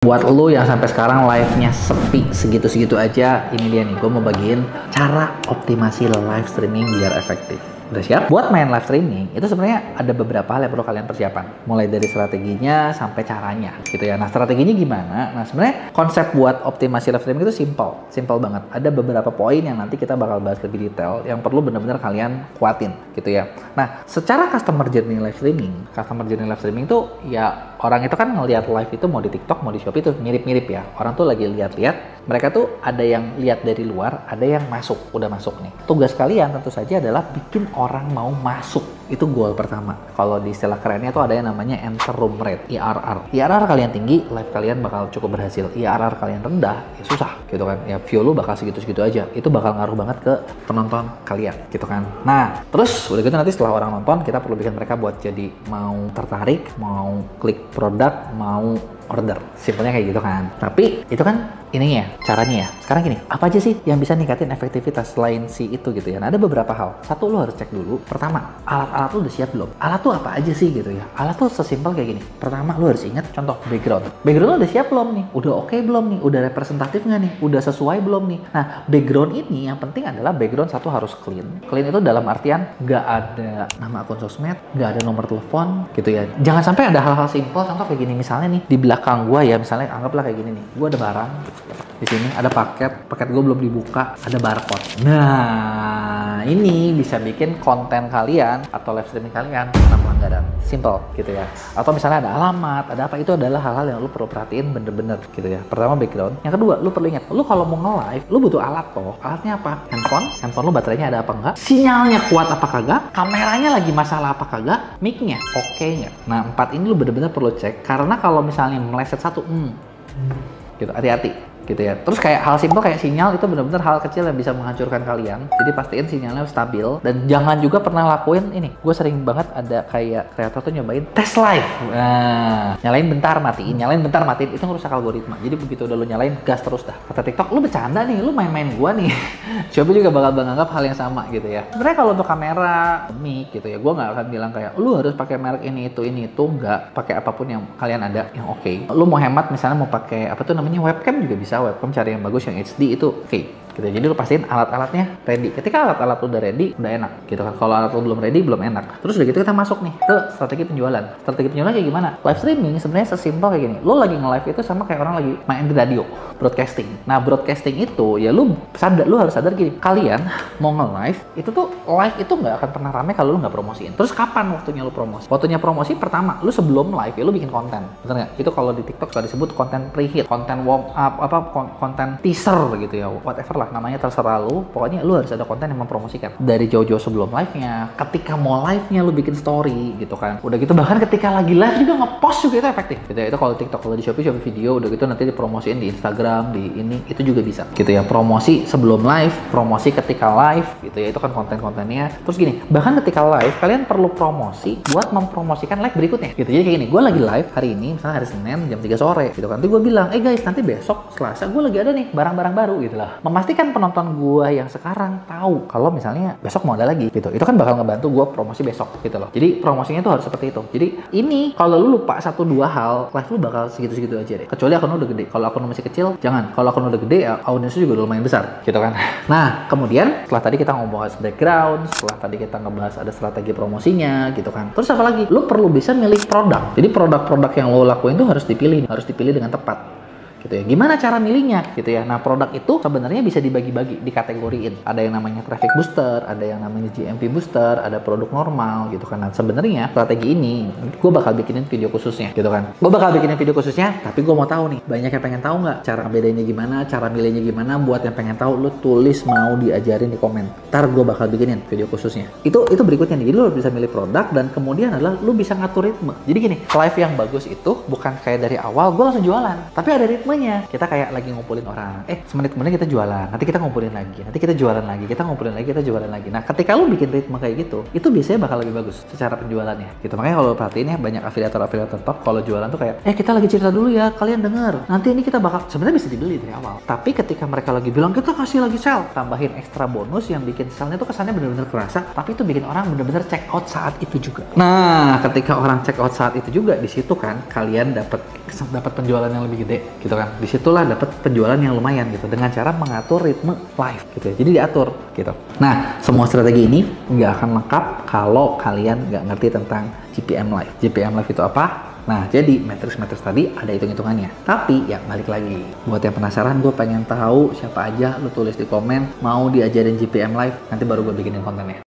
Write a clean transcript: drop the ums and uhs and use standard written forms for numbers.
Buat lo yang sampai sekarang live-nya sepi segitu-segitu aja, ini dia nih, gue mau bagiin cara optimasi live streaming biar efektif. Udah siap? Buat main live streaming, itu sebenarnya ada beberapa hal yang perlu kalian persiapan. Mulai dari strateginya sampai caranya, gitu ya. Nah, strateginya gimana? Nah, sebenarnya konsep buat optimasi live streaming itu simple banget. Ada beberapa poin yang nanti kita bakal bahas lebih detail, yang perlu benar-benar kalian kuatin, gitu ya. Nah, secara customer journey live streaming itu ya orang itu kan ngelihat live itu mau di TikTok, mau di Shopee itu mirip-mirip ya. Orang tuh lagi lihat-lihat, mereka tuh ada yang lihat dari luar, ada yang udah masuk nih. Tugas kalian tentu saja adalah bikin orang mau masuk. Itu goal pertama. Kalau di istilah kerennya tuh ada yang namanya enter room rate, IRR. IRR kalian tinggi, live kalian bakal cukup berhasil. IRR kalian rendah, ya susah gitu kan. Ya view lu bakal segitu-segitu aja. Itu bakal ngaruh banget ke penonton kalian gitu kan. Nah, terus udah gitu nanti setelah orang nonton, kita perlu bikin mereka buat jadi mau tertarik, mau klik produk, mau order. Simpelnya kayak gitu kan. Tapi itu kan ininya, caranya ya. Sekarang gini, apa aja sih yang bisa ningkatin efektivitas selain si itu gitu ya? Nah, ada beberapa hal. Satu, lo harus cek dulu. Pertama, alat-alat lo udah siap belum? Alat tuh apa aja sih gitu ya? Alat tuh sesimpel kayak gini. Pertama, lo harus ingat contoh background. Background lo udah siap belum nih? Udah oke belum nih? Udah representatif nggak nih? Udah sesuai belum nih? Nah, background ini yang penting adalah background satu harus clean. Clean itu dalam artian nggak ada nama akun sosmed, nggak ada nomor telepon gitu ya. Jangan sampai ada hal-hal simpel, contoh kayak gini. Misalnya nih, di belakang gua ya, misalnya anggaplah kayak gini nih. Gua ada barang. Di sini ada paket gue belum dibuka, ada barcode. Nah, ini bisa bikin konten kalian atau live streaming kalian kena pelanggaran. Simple gitu ya. Atau misalnya ada alamat, ada apa, itu adalah hal-hal yang lu perlu perhatiin bener-bener gitu ya. Pertama background. Yang kedua, lu perlu ingat, lu kalau mau nge-live, lu butuh alat toh. Alatnya apa? Handphone lu baterainya ada apa enggak? Sinyalnya kuat apa kagak? Kameranya lagi masalah apa kagak? Mic-nya oke nggak? Nah, 4 ini lu bener-bener perlu cek. Karena kalau misalnya meleset satu, gitu, hati-hati. Gitu ya. Terus kayak hal simpel kayak sinyal itu benar-benar hal kecil yang bisa menghancurkan kalian. Jadi pastiin sinyalnya stabil dan jangan juga pernah lakuin ini. Gue sering banget ada kayak kreator tuh nyobain tes live. Nah, nyalain bentar matiin, itu ngerusak algoritma. Jadi begitu udah lu nyalain gas terus dah. Kata TikTok, lu bercanda nih, lu main-main gua nih. Shopee juga bakal menganggap hal yang sama gitu ya. Sebenarnya kalau untuk kamera, mic gitu ya, gue nggak akan bilang kayak lu harus pakai merek ini itu nggak. Pakai apapun yang kalian ada yang oke. Lu mau hemat misalnya mau pakai apa tuh namanya webcam juga bisa. Webcam cari yang bagus, yang HD itu oke. Gitu. Jadi lu pastiin alat-alatnya ready. Ketika alat-alat udah ready, udah enak gitu kan. Kalau alat lu belum ready, belum enak. Terus udah gitu kita masuk nih ke strategi penjualan. Strategi penjualan kayak gimana? Live streaming sebenarnya sesimpel kayak gini. Lu lagi nge-live itu sama kayak orang lagi main di radio, broadcasting. Nah, broadcasting itu ya lu harus sadar gini. Kalian mau nge-live, itu tuh live itu nggak akan pernah rame kalau lu nggak promosiin. Terus kapan waktunya lu promosi? Waktunya promosi pertama, lu sebelum live ya lu bikin konten. Bener nggak? Itu kalau di TikTok sudah disebut konten pre-hit, konten warm up, konten teaser gitu ya. Whatever lah namanya, terserah lu. Pokoknya lu harus ada konten yang mempromosikan dari jauh-jauh sebelum live-nya. Ketika mau live-nya lu bikin story gitu kan. Udah gitu bahkan ketika lagi live juga nge-post juga itu efektif gitu ya. Itu kalau TikTok. Kalau di Shopee video, udah gitu nanti dipromosiin di Instagram, di ini, itu juga bisa gitu ya. Promosi sebelum live, promosi ketika live gitu ya. Itu kan konten-kontennya. Terus gini, bahkan ketika live kalian perlu promosi buat mempromosikan live berikutnya gitu. Jadi kayak gini, gue lagi live hari ini misalnya hari Senin jam 3 sore gitu kan. Nanti gue bilang, guys, nanti besok Selasa gue lagi ada nih barang-barang baru gitu lah. Memastikan penonton gue yang sekarang tahu kalau misalnya besok mau ada lagi gitu. Itu kan bakal ngebantu gue promosi besok gitu loh. Jadi promosinya tuh harus seperti itu. Jadi ini kalau lu lupa 1-2 hal, live lu bakal segitu-segitu aja deh. Kecuali akun lu udah gede. Kalau akun lu masih kecil, jangan. Kalau akun lu udah gede, ya audiensnya juga udah lumayan besar gitu kan. Nah, kemudian setelah tadi kita ngebahas background, setelah tadi kita ngebahas ada strategi promosinya gitu kan. Terus apa lagi? Lu perlu bisa milih produk. Jadi produk-produk yang lo lakuin tuh harus dipilih dengan tepat. Gitu ya. Gimana cara milihnya gitu ya. Nah, produk itu sebenarnya bisa dibagi-bagi, dikategoriin. Ada yang namanya traffic booster, ada yang namanya GMV booster, ada produk normal gitu kan. Nah, sebenarnya strategi ini gue bakal bikinin video khususnya gitu kan. Gue bakal bikinin video khususnya, tapi gue mau tahu nih, banyak yang pengen tahu nggak cara bedainnya gimana, cara milihnya gimana. Buat yang pengen tahu, lu tulis mau diajarin di komen. Ntar gue bakal bikinin video khususnya. Itu berikutnya nih. Jadi lu bisa milih produk dan kemudian adalah lu bisa ngatur ritme. Jadi gini, live yang bagus itu bukan kayak dari awal gue langsung jualan, tapi ada ritme ritmenya. Kita kayak lagi ngumpulin orang. Semenit kemudian kita jualan. Nanti kita ngumpulin lagi. Nanti kita jualan lagi. Kita ngumpulin lagi. Kita jualan lagi. Nah, ketika lu bikin ritme kayak gitu, itu biasanya bakal lebih bagus secara penjualannya. Gitu. Makanya kalau perhatiin ya, banyak afiliator top kalau jualan tuh kayak, kita lagi cerita dulu ya, kalian denger. Nanti ini kita bakal, sebenarnya bisa dibeli dari awal. Tapi ketika mereka lagi bilang, kita kasih lagi sell, tambahin ekstra bonus yang bikin sellnya tuh kesannya bener-bener kerasa, tapi itu bikin orang bener-bener check out saat itu juga. Nah, ketika orang check out saat itu juga, di situ kan kalian dapat penjualan yang lebih gede, gitu kan. Disitulah dapat penjualan yang lumayan gitu, dengan cara mengatur ritme live gitu ya. Jadi diatur gitu. Nah, semua strategi ini nggak akan lengkap kalau kalian nggak ngerti tentang GPM Live. GPM Live itu apa? Nah, jadi matriks tadi ada hitung-hitungannya. Tapi ya balik lagi, buat yang penasaran, gue pengen tahu siapa aja, lu tulis di komen mau diajarin GPM Live, nanti baru gue bikinin kontennya.